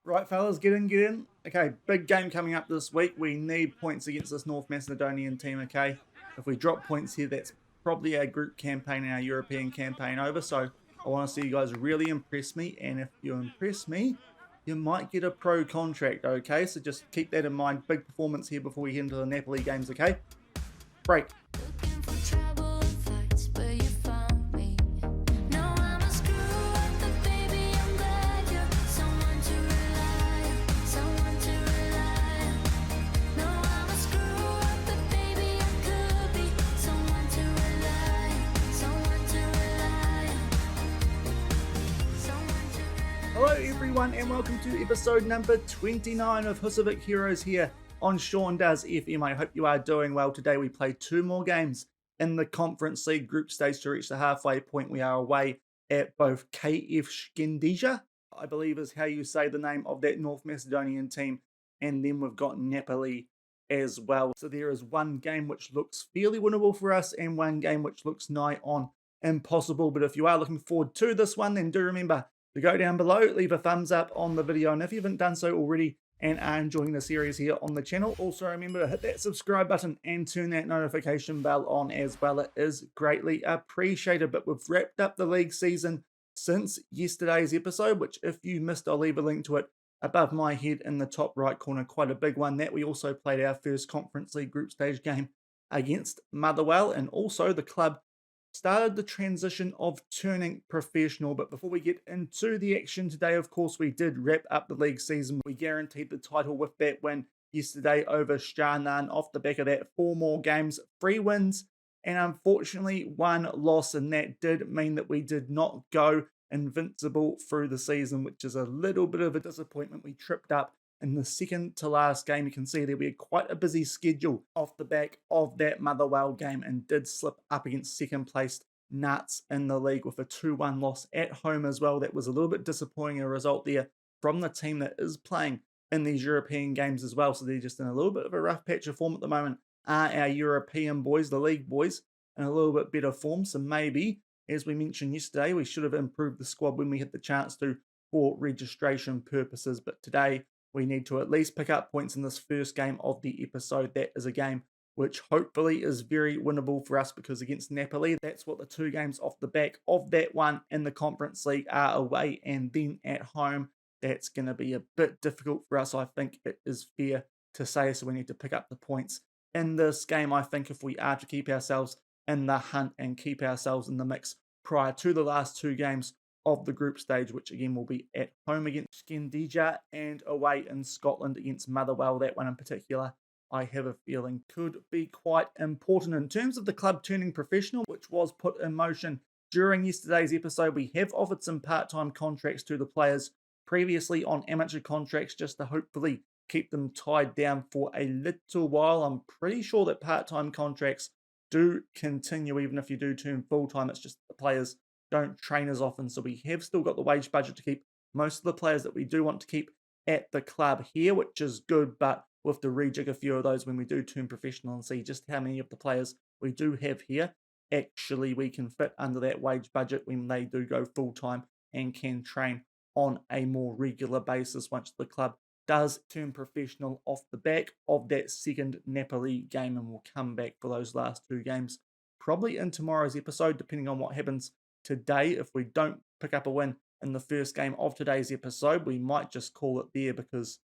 Right, fellas, get in, get in. Okay, big game coming up this week. We need points against this North Macedonian team, okay? If we drop points here, that's probably our group campaign and our European campaign over. So I want to see you guys really impress me. And if you impress me, you might get a pro contract, okay? So just keep that in mind. Big performance here before we head into the Napoli games, okay? Break. Looking for trouble and fights, but you found me. No, I'm a screw up, but baby, I'm glad you're someone to rely on, someone to rely on. No, I'm a screw up, but baby, I could be someone to rely on, someone to rely on, someone to rely on. Hello, everyone, and welcome to episode number 29 of Husavik Heroes here on Shaun Does FM. I hope you are doing well. Today we play two more games in the Conference League group stage to reach the halfway point. We are away at both KF Shkëndija, I believe is how you say the name of that North Macedonian team, and then we've got Napoli as well. So there is one game which looks fairly winnable for us and one game which looks nigh on impossible. But if you are looking forward to this one, then do remember to go down below, leave a thumbs up on the video, and if you haven't done so already and are enjoying the series here on the channel, also remember to hit that subscribe button and turn that notification bell on as well. It is greatly appreciated. But we've wrapped up the league season since yesterday's episode, which if you missed, I'll leave a link to it above my head in the top right corner. Quite a big one that. We also played our first Conference League group stage game against Motherwell, and also the club started the transition of turning professional. But before we get into the action today, of course, we did wrap up the league season. We guaranteed the title with that win yesterday over Shaun. Off the back of that, 4 more games, 3 wins, and unfortunately 1 loss, and that did mean that we did not go invincible through the season, which is a little bit of a disappointment. We tripped up in the second to last game. You can see there we had quite a busy schedule off the back of that Motherwell game, and did slip up against second placed Nuts in the league with a 2-1 loss at home as well. That was a little bit disappointing a result there from the team that is playing in these European games as well. So they're just in a little bit of a rough patch of form at the moment. Are our European boys, the league boys, in a little bit better form? So maybe, as we mentioned yesterday, we should have improved the squad when we had the chance to for registration purposes. But today we need to at least pick up points in this first game of the episode. That is a game which hopefully is very winnable for us, because against Napoli, that's what the 2 games off the back of that one in the Conference League are, away and then at home. That's going to be a bit difficult for us, I think it is fair to say. So we need to pick up the points in this game, I think, if we are to keep ourselves in the hunt and keep ourselves in the mix prior to the last 2 games of the group stage, which again will be at home against Shkëndija and away in Scotland against Motherwell. That one in particular, I have a feeling, could be quite important. In terms of the club turning professional, which was put in motion during yesterday's episode, we have offered some part-time contracts to the players previously on amateur contracts, just to hopefully keep them tied down for a little while. I'm pretty sure that part-time contracts do continue even if you do turn full-time. It's just the players don't train as often. So we have still got the wage budget to keep most of the players that we do want to keep at the club here, which is good. But we'll have to rejig a few of those when we do turn professional and see just how many of the players we do have here actually we can fit under that wage budget when they do go full-time and can train on a more regular basis once the club does turn professional off the back of that second Napoli game. And we'll come back for those last 2 games probably in tomorrow's episode, depending on what happens today. If we don't pick up a win in the first game of today's episode, we might just call it there, because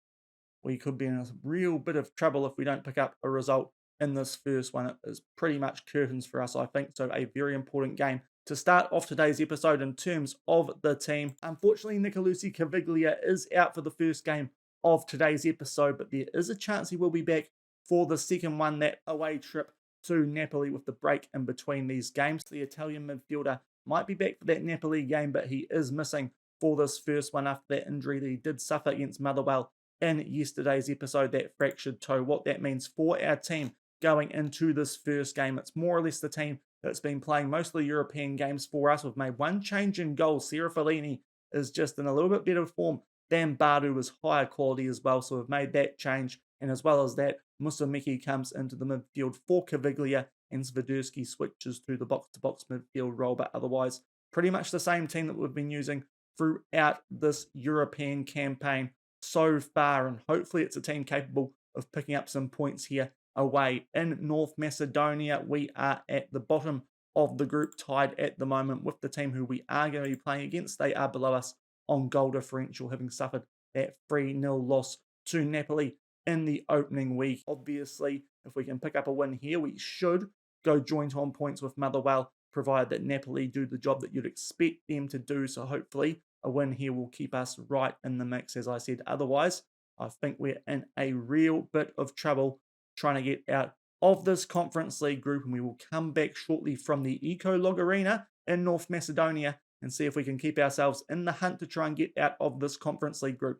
we could be in a real bit of trouble if we don't pick up a result in this first one. It is pretty much curtains for us, I think. So a very important game to start off today's episode in terms of the team. Unfortunately, Nicolusi Caviglia is out for the first game of today's episode, but there is a chance he will be back for the second one, that away trip to Napoli, with the break in between these games. The Italian midfielder might be back for that Napoli game, but he is missing for this first one after that injury that he did suffer against Motherwell in yesterday's episode, that fractured toe. What that means for our team going into this first game, it's more or less the team that's been playing most of the European games for us. We've made one change in goal. Sarah Fellini is just in a little bit better form than Badu, is higher quality as well. So we've made that change. And as well as that, Musumiki comes into the midfield for Caviglia, and Swiderski switches to the box-to-box midfield role. But otherwise, pretty much the same team that we've been using throughout this European campaign so far, and hopefully it's a team capable of picking up some points here away. In North Macedonia, we are at the bottom of the group, tied at the moment with the team who we are going to be playing against. They are below us on goal differential, having suffered that 3-0 loss to Napoli in the opening week. Obviously, if we can pick up a win here, we should go joint on points with Motherwell, provided that Napoli do the job that you'd expect them to do. So hopefully a win here will keep us right in the mix, as I said. Otherwise, I think we're in a real bit of trouble trying to get out of this Conference League group, and we will come back shortly from the Ecolog Arena in North Macedonia and see if we can keep ourselves in the hunt to try and get out of this Conference League group.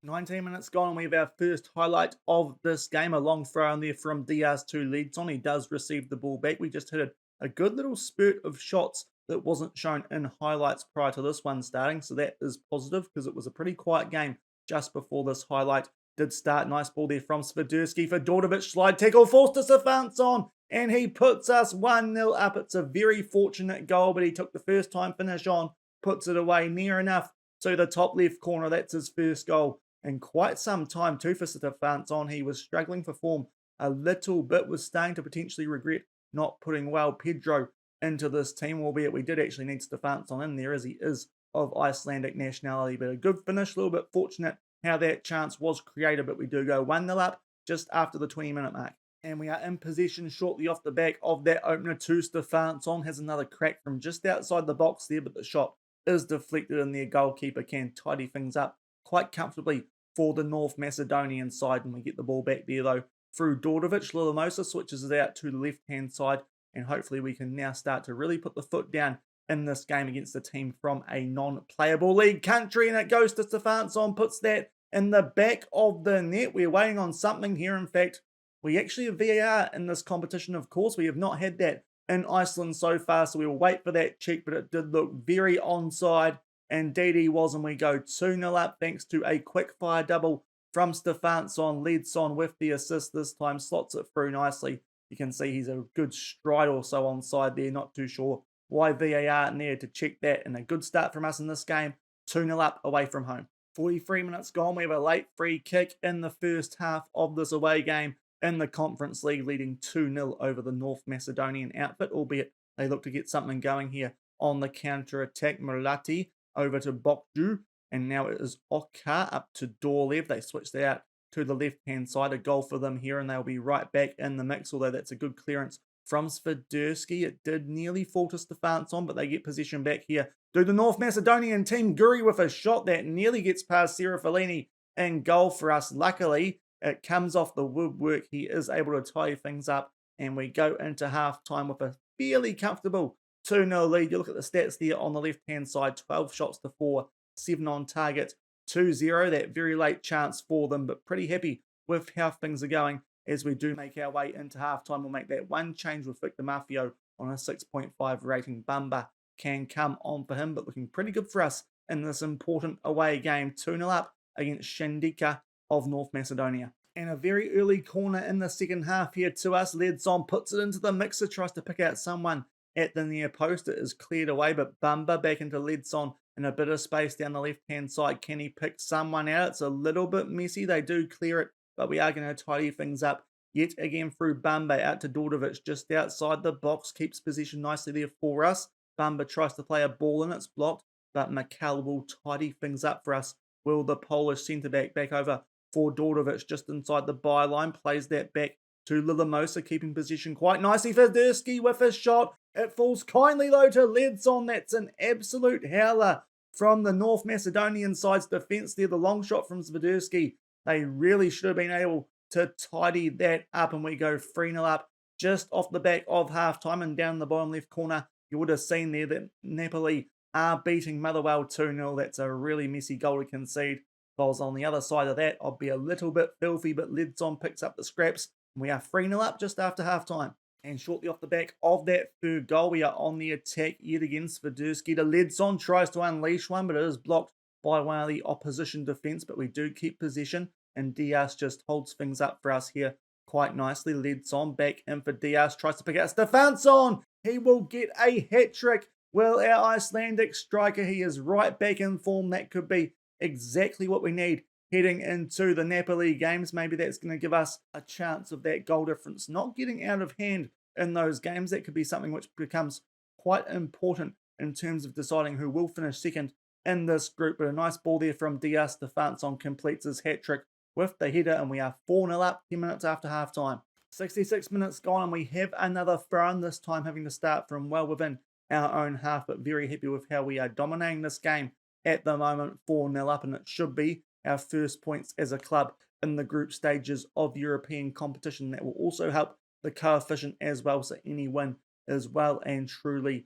19 minutes gone, and we have our first highlight of this game. A long throw in there from Diaz to Leadson. He does receive the ball back. We just hit a good little spurt of shots that wasn't shown in highlights prior to this one starting, so that is positive because it was a pretty quiet game just before this highlight did start. Nice ball there from Sviderski for Dordovic. Slide tackle forced to Stefansson, and he puts us 1-0 up. It's a very fortunate goal, but he took the first time finish on, puts it away near enough to the top left corner. That's his first goal in quite some time too for Stefansson. He was struggling for form a little bit, was starting to potentially regret not putting Pedro into this team, albeit we did actually need Stefansson in there as he is of Icelandic nationality. But a good finish, a little bit fortunate how that chance was created, but we do go 1-0 up just after the 20-minute mark. And we are in possession shortly off the back of that opener to Stefansson. Has another crack from just outside the box there, but the shot is deflected and their goalkeeper can tidy things up quite comfortably for the North Macedonian side. And we get the ball back there though through Dordovic. Lillamosa switches it out to the left-hand side, and hopefully we can now start to really put the foot down in this game against a team from a non-playable league country. And it goes to Stefansson, puts that in the back of the net. We're waiting on something here. In fact, we actually have VAR in this competition, of course. We have not had that in Iceland so far, so we will wait for that check, but it did look very onside. Indeed was, and we go 2-0 up thanks to a quick-fire double from Stefansson. Leadson with the assist this time, slots it through nicely. You can see he's a good stride or so onside there. Not too sure why VAR in there to check that. And a good start from us in this game. 2-0 up away from home. 43 minutes gone. We have a late free kick in the first half of this away game in the Conference League, leading 2-0 over the North Macedonian outfit, albeit they look to get something going here on the counter-attack. Mulati over to Bokju, and now it is Oka up to Dorlev. They switched that out to the left-hand side. A goal for them here, and they'll be right back in the mix, although that's a good clearance from Sviderski. It did nearly fall to Stefansson, but they get possession back here to the North Macedonian team. Guri with a shot that nearly gets past Serafellini and goal for us. Luckily, it comes off the woodwork. He is able to tie things up, and we go into half-time with a fairly comfortable 2-0 lead. You look at the stats there on the left-hand side, 12 shots to 4, 7 on target, 2-0. That very late chance for them, but pretty happy with how things are going as we do make our way into halftime. We'll make that one change with Victor Mafio on a 6.5 rating. Bamba can come on for him, but looking pretty good for us in this important away game. 2-0 up against Shkëndija of North Macedonia. And a very early corner in the second half here to us. Leadson puts it into the mixer, tries to pick out someone at the near post. It is cleared away, but Bamba back into Leadson in a bit of space down the left-hand side. Can he pick someone out? It's a little bit messy. They do clear it, but we are going to tidy things up yet again through Bamba out to Dordovic just outside the box. Keeps position nicely there for us. Bamba tries to play a ball in. It's blocked, but Mikal will tidy things up for us. Will the Polish centre-back back over for Dordovic just inside the byline. Plays that back to Lillamosa, keeping position quite nicely. Sviderski with a shot. It falls kindly though to Leadson. That's an absolute howler from the North Macedonian side's defence there. The long shot from Sviderski. They really should have been able to tidy that up, and we go 3-0 up just off the back of half-time. And down the bottom left corner, you would have seen there that Napoli are beating Motherwell 2-0. That's a really messy goal to concede. If I was on the other side of that, I'd be a little bit filthy, but Leadson picks up the scraps. We are 3-0 up just after half-time. And shortly off the back of that third goal, we are on the attack yet again. Sviderski to Leadson, tries to unleash one, but it is blocked by one of the opposition defence. But we do keep possession, and Diaz just holds things up for us here quite nicely. Leadson back in for Diaz, tries to pick out Stefansson. He will get a hat-trick Well, our Icelandic striker, he is right back in form. That could be exactly what we need heading into the Napoli games. Maybe that's going to give us a chance of that goal difference not getting out of hand in those games. That could be something which becomes quite important in terms of deciding who will finish second in this group. But a nice ball there from Dias. Stefansson completes his hat-trick with the header, and we are 4-0 up 10 minutes after half-time. 66 minutes gone, and we have another throw-in, this time having to start from well within our own half, but very happy with how we are dominating this game at the moment, 4-0 up, and it should be our first points as a club in the group stages of European competition. That will also help the coefficient as well, so any win is well and truly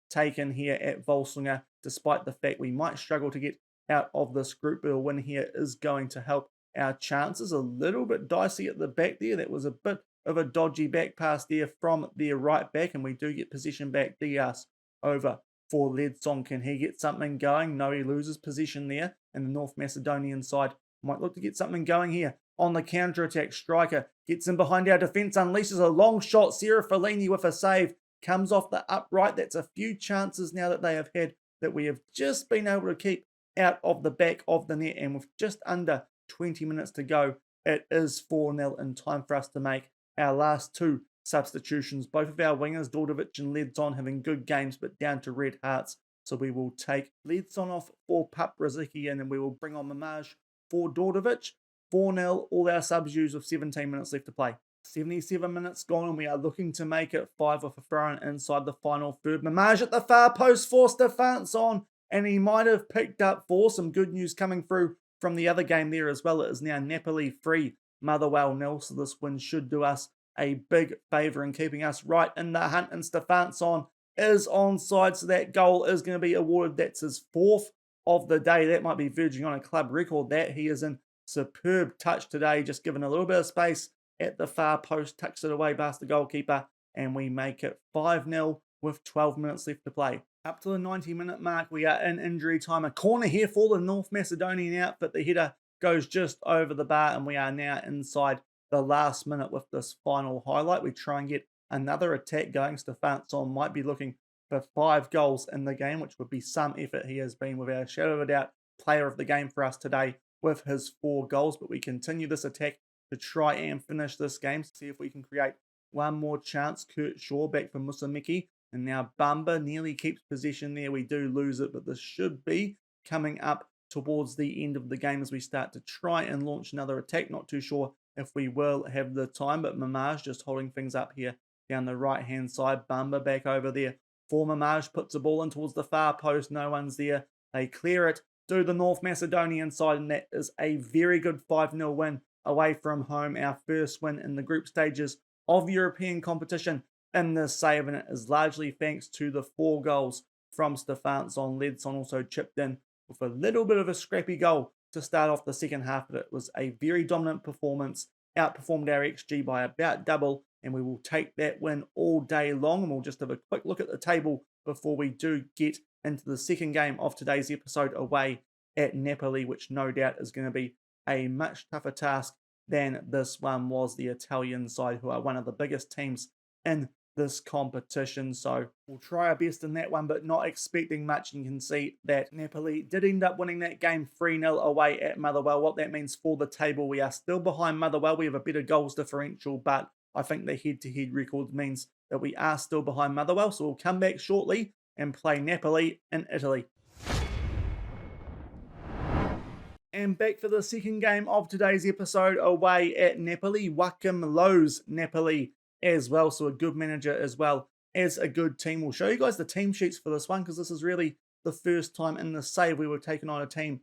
taken here at Volsungur, despite the fact we might struggle to get out of this group, but a win here is going to help our chances. A little bit dicey at the back there. That was a bit of a dodgy back pass there from their right back, and we do get possession back. Dias over for Ledsong. Can he get something going? No, he loses possession there, and the North Macedonian side might look to get something going here on the counter-attack. Striker gets in behind our defence, unleashes a long shot. Sarah Fellini with a save, comes off the upright. That's a few chances now that they have had that we have just been able to keep out of the back of the net, and with just under 20 minutes to go, it is 4-0 in time for us to make our last two substitutions. Both of our wingers, Dordovic and Ledson, having good games, but down to red hearts. So we will take Ledson off for Paprazicki, and then we will bring on Mamaj for Dordovic. 4-0, all our subs used with 17 minutes left to play. 77 minutes gone, and we are looking to make it 5 with a throw-in inside the final third. Mamaj at the far post for Stefansson, and he might have picked up 4. Some good news coming through from the other game there as well. It is now Napoli 3, Motherwell 0, so this win should do us a big favour in keeping us right in the hunt, and Stefansson is onside, so that goal is going to be awarded. That's his 4th of the day. That might be verging on a club record. That he is in superb touch today, just given a little bit of space at the far post, tucks it away past the goalkeeper, and we make it 5-0 with 12 minutes left to play. Up to the 90-minute mark, we are in injury time. A corner here for the North Macedonian outfit. The header goes just over the bar, and we are now inside the last minute with this final highlight. We try and get another attack going. Stefansson might be looking for 5 goals in the game, which would be some effort. He has been, without a shadow of a doubt, player of the game for us today with his 4 goals. But we continue this attack to try and finish this game, see if we can create one more chance. Kurt Shaw back for Musamiki, and now Bamba nearly keeps possession there. We do lose it, but this should be coming up towards the end of the game as we start to try and launch another attack. Not too sure if we will have the time, but Mamaj just holding things up here down the right-hand side. Bamba back over there for Mamaj, puts the ball in towards the far post. No one's there. They clear it to the North Macedonian side, and that is a very good 5-0 win away from home. Our first win in the group stages of European competition in this save, and it is largely thanks to the 4 goals from Stefansson. Ledson also chipped in with a little bit of a scrappy goal to start off the second half, but it was a very dominant performance, outperformed our XG by about double, and we will take that win all day long. And we'll just have a quick look at the table before we do get into the second game of today's episode away at Napoli, which no doubt is going to be a much tougher task than this one was. The Italian side, who are one of the biggest teams in this competition, so we'll try our best in that one, but not expecting much. You can see that Napoli did end up winning that game 3-0 away at Motherwell. What that means for the table, we are still behind Motherwell. We have a better goals differential, but I think the head-to-head record means that we are still behind Motherwell, so we'll come back shortly and play Napoli in Italy. And back for the second game of today's episode away at Napoli. Joachim Löw's Napoli as well, so a good manager as well as a good team. We'll show you guys the team sheets for this one, because this is really the first time in the save we were taking on a team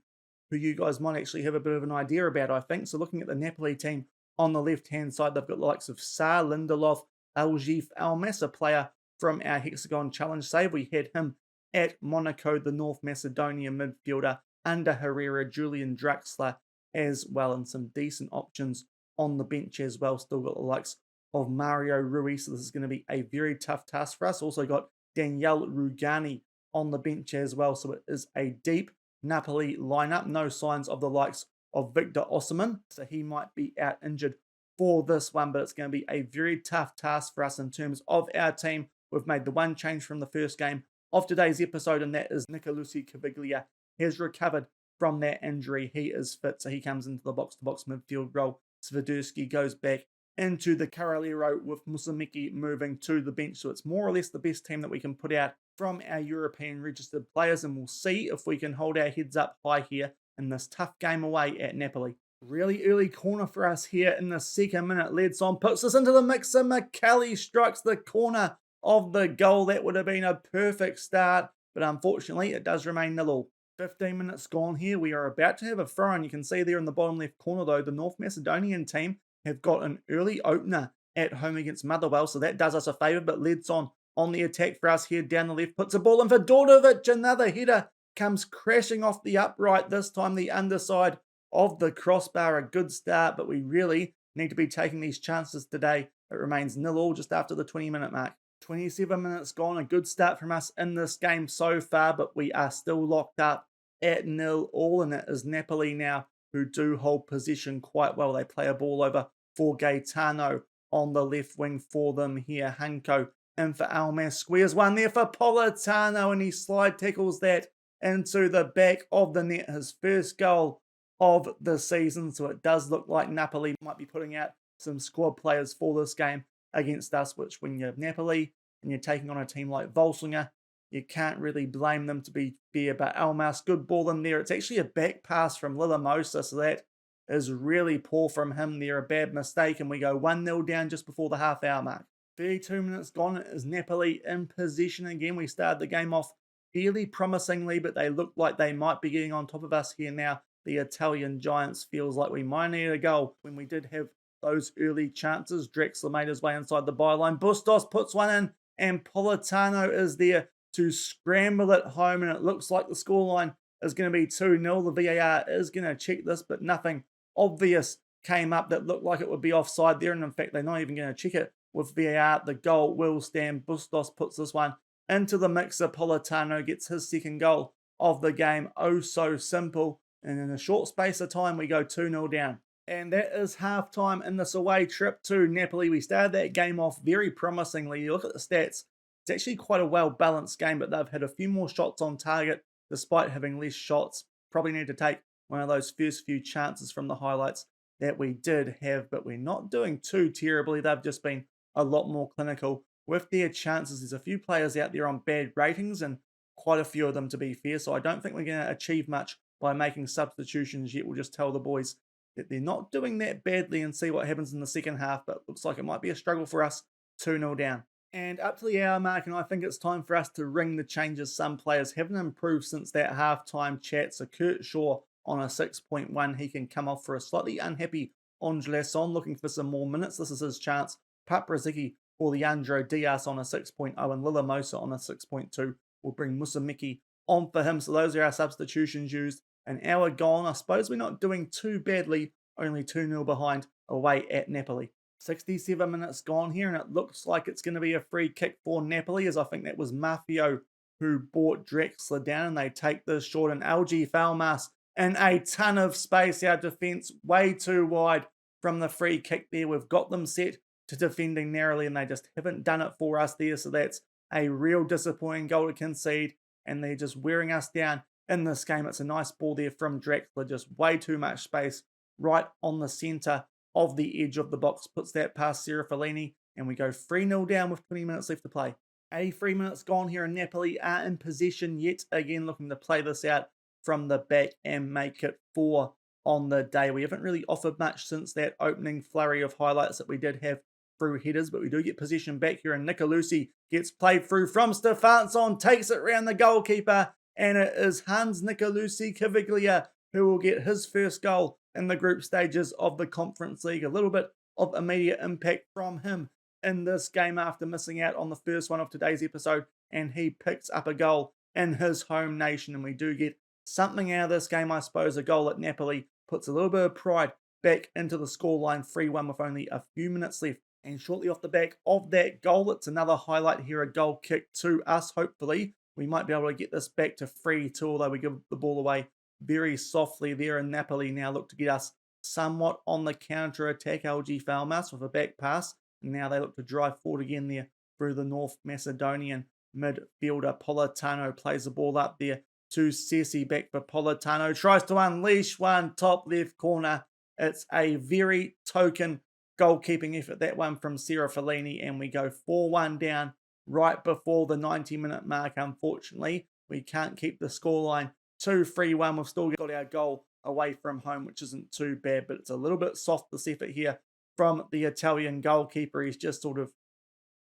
who you guys might actually have a bit of an idea about, I think. So looking at the Napoli team on the left-hand side, they've got the likes of Sar, Lindelof, Aljif Almas, a player from our Hexagon Challenge save. We had him at Monaco, the North Macedonia midfielder, under Herrera, Julian Draxler as well, and some decent options on the bench as well. Still got the likes of Mario Rui, so this is going to be a very tough task for us. Also got Daniel Rugani on the bench as well, so it is a deep Napoli lineup. No signs of the likes of Victor Osimhen, so he might be out injured for this one, but it's going to be a very tough task for us in terms of our team. We've made the one change from the first game of today's episode, and that is Shkëndija Caviglia has recovered from that injury. He is fit, so he comes into the box-to-box midfield role. Swiderski goes back into the Caralero with Musamiki moving to the bench, so it's more or less the best team that we can put out from our European registered players, and we'll see if we can hold our heads up high here in this tough game away at Napoli. Really early corner for us here in the second minute. Ledson puts us into the mixer. McCallie strikes the corner of the goal. That would have been a perfect start, but unfortunately it does remain 0-0. 15 minutes gone here. We are about to have a throw, and you can see there in the bottom left corner though, the North Macedonian team have got an early opener at home against Motherwell, so that does us a favour, but Ledson on the attack for us here down the left, puts a ball in for Dordovic. Another header comes crashing off the upright, this time the underside of the crossbar. A good start, but we really need to be taking these chances today. It remains 0-0 just after the 20-minute mark. 27 minutes gone. A good start from us in this game so far, but we are still locked up at 0-0, and it is Napoli now who do hold possession quite well. They play a ball over for Gaetano on the left wing for them here. Hanko in for Almas, squares one there for Politano, and he slide tackles that into the back of the net. His first goal of the season, so it does look like Napoli might be putting out some squad players for this game against us, which when you have Napoli and you're taking on a team like Volsungur, you can't really blame them, to be fair. But Almas, good ball in there. It's actually a back pass from Lillamosa, so that is really poor from him there. A bad mistake, and we go 1-0 down just before the half-hour mark. 32 minutes gone. It is Napoli in possession again. We started the game off fairly promisingly, but they look like they might be getting on top of us here now. The Italian Giants feels like we might need a goal when we did have those early chances. Drexler made his way inside the byline. Bustos puts one in, and Politano is there to scramble it home, and it looks like the scoreline is going to be 2-0. The VAR is going to check this, but nothing obvious came up that looked like it would be offside there, and in fact, they're not even going to check it with VAR. The goal will stand. Bustos puts this one into the mixer. Politano gets his second goal of the game. Oh, so simple. And in a short space of time, we go 2-0 down. And that is halftime in this away trip to Napoli. We started that game off very promisingly. You look at the stats, it's actually quite a well-balanced game, but they've had a few more shots on target despite having less shots. Probably need to take one of those first few chances from the highlights that we did have, but we're not doing too terribly. They've just been a lot more clinical with their chances. There's a few players out there on bad ratings, and quite a few of them, to be fair, so I don't think we're going to achieve much by making substitutions yet. We'll just tell the boys that they're not doing that badly and see what happens in the second half, but looks like it might be a struggle for us. 2-0 down. And up to the hour mark, and I think it's time for us to ring the changes. Some players haven't improved since that halftime chat. So Kurt Shaw on a 6.1, he can come off for a slightly unhappy Angelason, looking for some more minutes. This is his chance. Paprazicki for Leandro Diaz on a 6.0, and Lillamosa on a 6.2 will bring Musamiki on for him. So those are our substitutions used. An hour gone. I suppose we're not doing too badly, only 2-0 behind away at Napoli. 67 minutes gone here, and it looks like it's going to be a free kick for Napoli, as I think that was Mafio who brought Drexler down, and they take this short, and LG Falmas in a ton of space. Our defence way too wide from the free kick there. We've got them set to defending narrowly, and they just haven't done it for us there, so that's a real disappointing goal to concede, and they're just wearing us down in this game. It's a nice ball there from Drexler, just way too much space right on the centre of the edge of the box. Puts that past Serafellini, and we go 3-0 down with 20 minutes left to play. 83 minutes gone here, and Napoli are in possession yet again, looking to play this out from the back and make it 4 on the day. We haven't really offered much since that opening flurry of highlights that we did have through headers, but we do get possession back here, and Nicolucci gets played through from Stefansson, takes it round the goalkeeper, and it is Hans Nicolucci Caviglia who will get his first goal in the group stages of the Conference League. A little bit of immediate impact from him in this game after missing out on the first one of today's episode, and he picks up a goal in his home nation, and we do get something out of this game, I suppose. A goal at Napoli puts a little bit of pride back into the scoreline. 3-1 with only a few minutes left. And shortly off the back of that goal, it's another highlight here, a goal kick to us, hopefully. We might be able to get this back to 3-2, although we give the ball away very softly there, and Napoli now look to get us somewhat on the counter-attack. LG Falmas with a back pass, and now they look to drive forward again there through the North Macedonian midfielder. Politano plays the ball up there to Ceci, back for Politano. Tries to unleash one, top left corner. It's a very token goalkeeping effort, that one from Sarah Fellini, and we go 4-1 down right before the 90-minute mark. Unfortunately, we can't keep the scoreline 2-3-1. We've still got our goal away from home, which isn't too bad, but it's a little bit soft, this effort here from the Italian goalkeeper. He's just sort of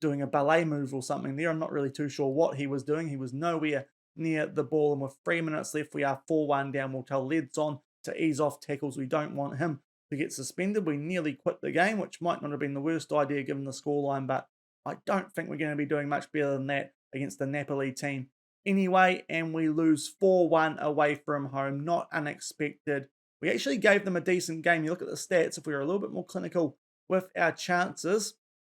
doing a ballet move or something there. I'm not really too sure what he was doing. He was nowhere near the ball, and with 3 minutes left, we are 4-1 down. We'll tell Ledson to ease off tackles. We don't want him to get suspended. We nearly quit the game, which might not have been the worst idea given the scoreline, but I don't think we're going to be doing much better than that against the Napoli team anyway, and we lose 4-1 away from home. Not unexpected. We actually gave them a decent game. You look at the stats, if we were a little bit more clinical with our chances,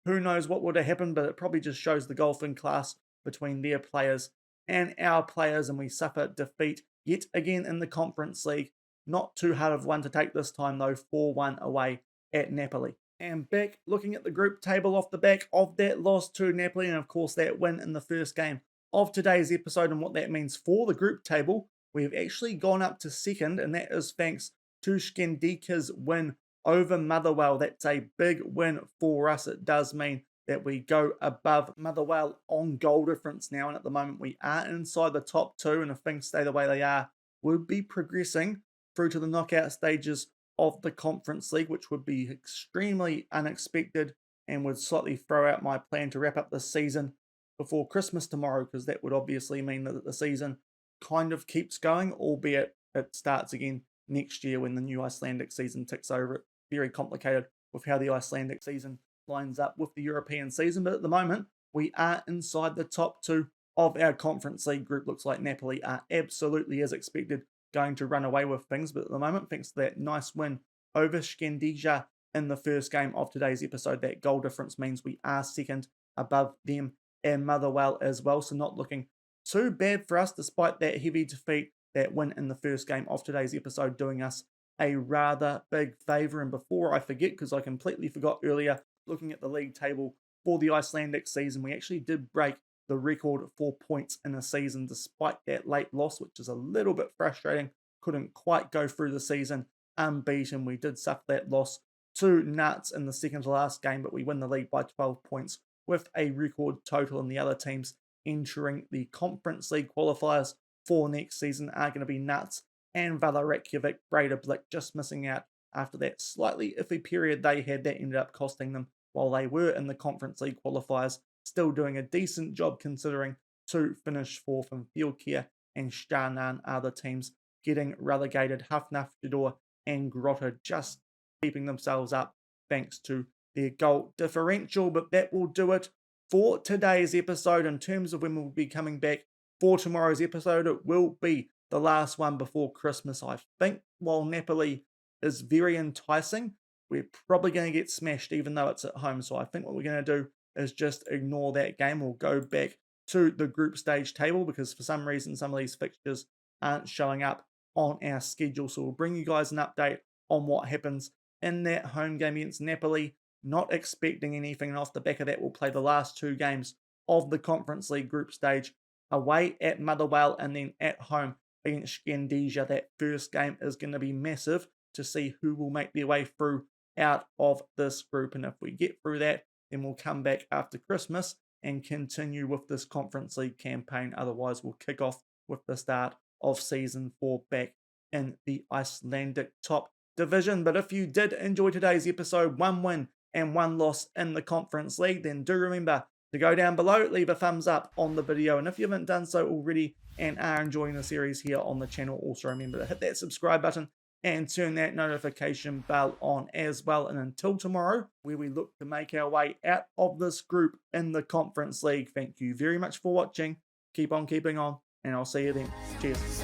who knows what would have happened, but it probably just shows the golfing class between their players and our players, and we suffer defeat yet again in the Conference League. Not too hard of one to take this time though, 4-1 away at Napoli. And back looking at the group table off the back of that loss to Napoli, and of course that win in the first game of today's episode, and what that means for the group table, we've actually gone up to second, and that is thanks to Shkëndija's win over Motherwell. That's a big win for us. It does mean that we go above Motherwell on goal difference now, and at the moment we are inside the top two, and if things stay the way they are, we'll be progressing through to the knockout stages of the Conference League, which would be extremely unexpected and would slightly throw out my plan to wrap up the season before Christmas tomorrow, because that would obviously mean that the season kind of keeps going, albeit it starts again next year when the new Icelandic season ticks over. It's very complicated with how the Icelandic season lines up with the European season, but at the moment we are inside the top two of our Conference League group. Looks like Napoli are absolutely, as expected, going to run away with things, but at the moment, thanks to that nice win over Shkëndija in the first game of today's episode, that goal difference means we are second above them and Motherwell as well, so not looking too bad for us despite that heavy defeat. That win in the first game of today's episode doing us a rather big favour. And before I forget, because I completely forgot earlier, looking at the league table for the Icelandic season, we actually did break the record for points in a season despite that late loss, which is a little bit frustrating. Couldn't quite go through the season unbeaten. We did suffer that loss to Nuts in the second to last game, but we win the league by 12 points with a record total, and the other teams entering the Conference League qualifiers for next season are going to be Nuts and Vala Reykjavik. Breidablik just missing out after that slightly iffy period they had that ended up costing them while they were in the Conference League qualifiers. Still doing a decent job considering to finish fourth, and Fieldcare and Shaun are the teams getting relegated. Hafnarfjordur and Grotta just keeping themselves up thanks to their goal differential. But that will do it for today's episode. In terms of when we'll be coming back for tomorrow's episode, it will be the last one before Christmas, I think. While Napoli is very enticing, we're probably going to get smashed even though it's at home. So I think what we're going to do is just ignore that game. We'll go back to the group stage table because for some reason some of these fixtures aren't showing up on our schedule. So we'll bring you guys an update on what happens in that home game against Napoli. Not expecting anything, and off the back of that we'll play the last two games of the Conference League group stage, away at Motherwell and then at home against Shkëndija. That first game is going to be massive to see who will make their way through out of this group, and if we get through that, then we'll come back after Christmas and continue with this Conference League campaign. Otherwise, we'll kick off with the start of Season 4 back in the Icelandic top division. But if you did enjoy today's episode, 1 win and 1 loss in the Conference League, then do remember to go down below, leave a thumbs up on the video, and if you haven't done so already and are enjoying the series here on the channel, also remember to hit that subscribe button and turn that notification bell on as well. And until tomorrow, where we look to make our way out of this group in the Conference League, thank you very much for watching. Keep on keeping on, and I'll see you then. Cheers.